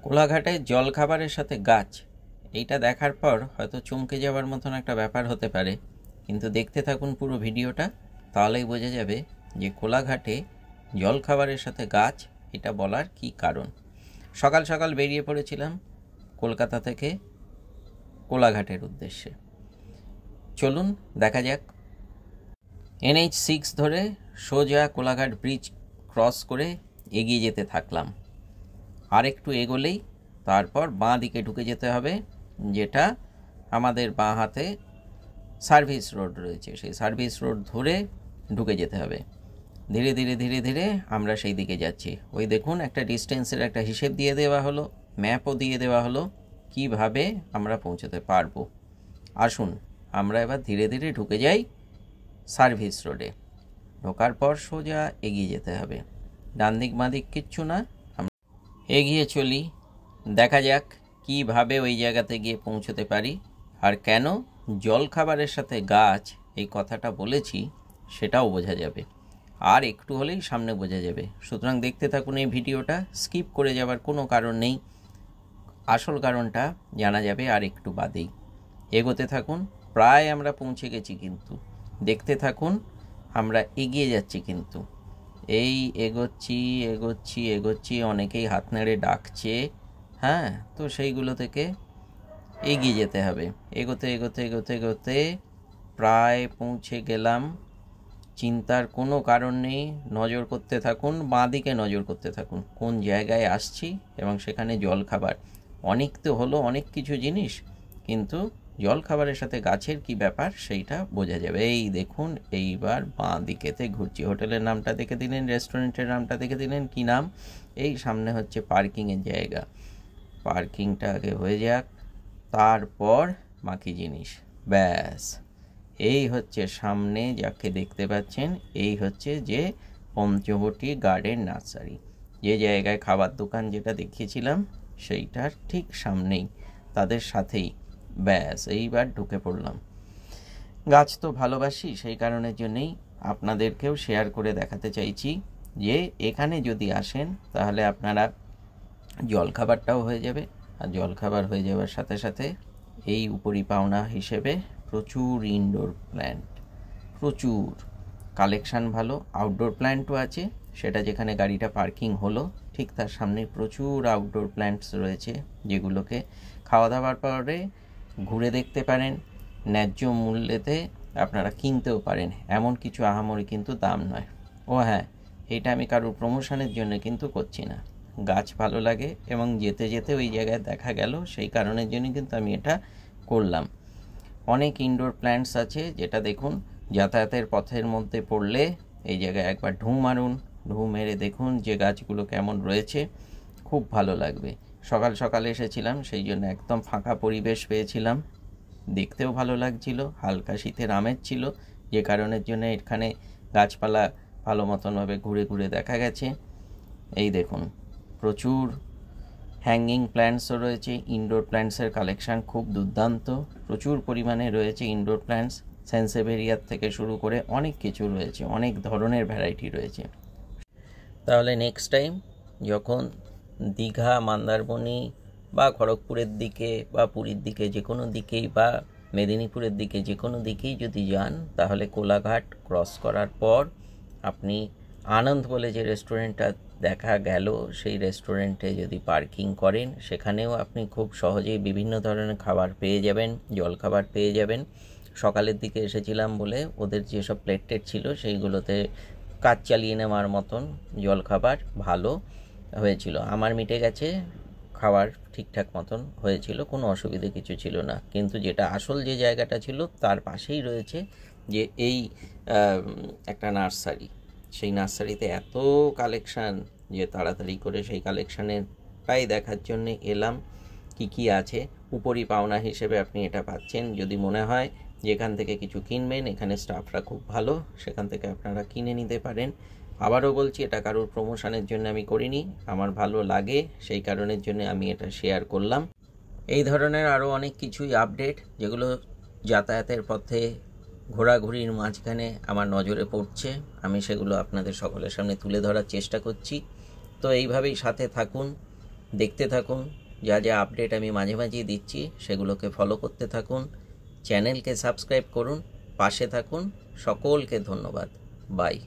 কোলাঘাটে জলখাবারের সাথে গাছ, এইটা দেখার পর হয়তো চমকে যাওয়ার মতন একটা ব্যাপার হতে পারে, কিন্তু দেখতে থাকুন পুরো ভিডিওটা, তাহলেই বোঝা যাবে যে কোলাঘাটে জলখাবারের সাথে গাছ এটা বলার কি কারণ। সকাল সকাল বেরিয়ে পড়েছিলাম কলকাতা থেকে কোলাঘাটের উদ্দেশ্যে। চলুন দেখা যাক। NH6 ধরে সোজা কোলাঘাট ব্রিজ ক্রস করে এগিয়ে যেতে থাকলাম। আর একটু এগোলেই তারপর বাঁ দিকে ঢুকে যেতে হবে, যেটা আমাদের বাঁ হাতে সার্ভিস রোড রয়েছে, সেই সার্ভিস রোড ধরে ঢুকে যেতে হবে। ধীরে ধীরে ধীরে ধীরে আমরা সেই দিকে যাচ্ছি। ওই দেখুন একটা ডিস্টেন্সের একটা হিসেব দিয়ে দেওয়া হলো, ম্যাপও দিয়ে দেওয়া হলো কিভাবে আমরা পৌঁছতে পারবো। আসুন আমরা এবার ধীরে ধীরে ঢুকে যাই সার্ভিস রোডে। ঢোকার পর সোজা এগিয়ে যেতে হবে, ডান দিক বাঁ দিক কিচ্ছু না, আমরা এগিয়ে চলি। দেখা যাক কিভাবে ওই জায়গাতে গিয়ে পৌঁছতে পারি। আর কেন জলখাবারের সাথে গাছ এই কথাটা বলেছি সেটাও বোঝা যাবে, আর একটু হলেই সামনে বোঝা যাবে। সুতরাং দেখতে থাকুন এই ভিডিওটা, স্কিপ করে যাওয়ার কোনো কারণ নেই। আসল কারণটা জানা যাবে আর একটু বাদেই। এগোতে থাকুন, প্রায় আমরা পৌঁছে গেছি, কিন্তু দেখতে থাকুন আমরা এগিয়ে যাচ্ছি। কিন্তু এই এগোচ্ছি এগোচ্ছি এগোচ্ছি, অনেকেই হাত নেড়ে ডাকছে, হ্যাঁ, তো সেইগুলো থেকে এগিয়ে যেতে হবে। এগোতে এগোতে এগোতে এগোতে প্রায় পৌঁছে গেলাম। চিন্তার কোনো কারণ নেই, নজর করতে থাকুন, বাঁ দিকে নজর করতে থাকুন কোন জায়গায় আসছি, এবং সেখানে জলখাবার অনেক তো হলো, অনেক কিছু জিনিস, কিন্তু জলখাবারের সাথে গাছের কি ব্যাপার সেইটা বোঝা যাবে। এই দেখুন এইবার বাঁ দিকেতে ঘুরছি। হোটেলের নামটা দেখে দিলেন, রেস্টুরেন্টের নামটা দেখে দিলেন, কি নাম? এই সামনে হচ্ছে পার্কিংয়ের জায়গা। পার্কিংটা আগে হয়ে যাক, তারপর বাকি জিনিস। ব্যাস, এই হচ্ছে সামনে যাকে দেখতে পাচ্ছেন, এই হচ্ছে যে পঞ্চবটি গার্ডেন নার্সারি, যে জায়গায় খাবার দোকান যেটা দেখিয়েছিলাম সেইটার ঠিক সামনেই, তাদের সাথেই। ব্যাস, এইবার ঢুকে পড়লাম। গাছ তো ভালোবাসি, সেই কারণের জন্যেই আপনাদেরকেও শেয়ার করে দেখাতে চাইছি যে এখানে যদি আসেন তাহলে আপনারা জলখাবারটাও হয়ে যাবে, আর জলখাবার হয়ে যাওয়ার সাথে সাথে এই উপরি পাওনা হিসেবে প্রচুর ইনডোর প্ল্যান্ট, প্রচুর কালেকশান ভালো। আউটডোর প্ল্যান্টও আছে, সেটা যেখানে গাড়িটা পার্কিং হলো ঠিক তার সামনে প্রচুর আউটডোর প্ল্যান্টস রয়েছে, যেগুলোকে খাওয়া দাওয়ার পরে ঘুরে দেখতে পারেন। ন্যায্য মূল্যেতে আপনারা কিনতেও পারেন, এমন কিছু আহামরি কিন্তু দাম নয়। ও হ্যাঁ, এটা আমি কারোর প্রমোশনের জন্য কিন্তু করছি না, গাছ ভালো লাগে এবং যেতে যেতে ওই জায়গায় দেখা গেল, সেই কারণের জন্য কিন্তু আমি এটা করলাম। অনেক ইনডোর প্ল্যান্টস আছে, যেটা দেখুন যাতায়াতের পথের মধ্যে পড়লে এই জায়গায় একবার ঢু মারুন, ঢু মেরে দেখুন যে গাছগুলো কেমন রয়েছে, খুব ভালো লাগবে। সকাল সকাল এসেছিলাম, সেই জন্য একদম ফাঁকা পরিবেশ পেয়েছিলাম, দেখতেও ভালো লাগছিল, হালকা শীতের আমেজ ছিল, যে কারণের জন্য এখানে গাছপালা ভালো মতনভাবে ঘুরে ঘুরে দেখা গেছে। এই দেখুন প্রচুর হ্যাঙ্গিং প্ল্যান্টসও রয়েছে, ইনডোর প্ল্যান্টসের কালেকশান খুব দুর্দান্ত, প্রচুর পরিমাণে রয়েছে ইনডোর প্ল্যান্টস। সেন্সেভেরিয়ার থেকে শুরু করে অনেক কিছু রয়েছে, অনেক ধরনের ভ্যারাইটি রয়েছে। তাহলে নেক্সট টাইম যখন দীঘা, মন্দারমণি বা খড়গপুরের দিকে বা পুরীর দিকে, যে কোনো দিকেই, বা মেদিনীপুরের দিকে, যে কোনো দিকেই যদি যান, তাহলে কোলাঘাট ক্রস করার পর আপনি আনন্দ বলে যে রেস্টুরেন্টটা দেখা গেল, সেই রেস্টুরেন্টে যদি পার্কিং করেন, সেখানেও আপনি খুব সহজেই বিভিন্ন ধরনের খাবার পেয়ে যাবেন, জলখাবার পেয়ে যাবেন। সকালের দিকে এসেছিলাম বলে ওদের যেসব প্লেট ছিল সেইগুলোতে কাজ চালিয়ে নেওয়ার মতন জলখাবার ভালো হয়েছিল। আমার মিটে গেছে, খাবার ঠিকঠাক মতন হয়েছিল, কোনো অসুবিধে কিছু ছিল না। কিন্তু যেটা আসল যে জায়গাটা ছিল তার পাশেই রয়েছে যে এই একটা নার্সারি, সেই নার্সারিতে এত কালেকশান যে তাড়াতাড়ি করে সেই কালেকশানেরটাই দেখার জন্য এলাম কি কি আছে। উপরি পাওনা হিসেবে আপনি এটা পাচ্ছেন, যদি মনে হয় যেখান থেকে কিছু কিনবেন, এখানে স্টাফরা খুব ভালো, সেখান থেকে আপনারা কিনে নিতে পারেন। আবারও বলছি, এটা কারোর প্রমোশনের জন্য আমি করিনি, আমার ভালো লাগে সেই কারণের জন্য আমি এটা শেয়ার করলাম। এই ধরনের আরও অনেক কিছুই আপডেট, যেগুলো যাতায়াতের পথে ঘোরাঘুরির মাঝখানে আমার নজরে পড়ছে, আমি সেগুলো আপনাদের সকলের সামনে তুলে ধরার চেষ্টা করছি। তো এইভাবেই সাথে থাকুন, দেখতে থাকুন, যা যা আপডেট আমি মাঝে মাঝেই দিচ্ছি সেগুলোকে ফলো করতে থাকুন, চ্যানেলকে সাবস্ক্রাইব করুন, পাশে থাকুন। সকলকে ধন্যবাদ। বাই।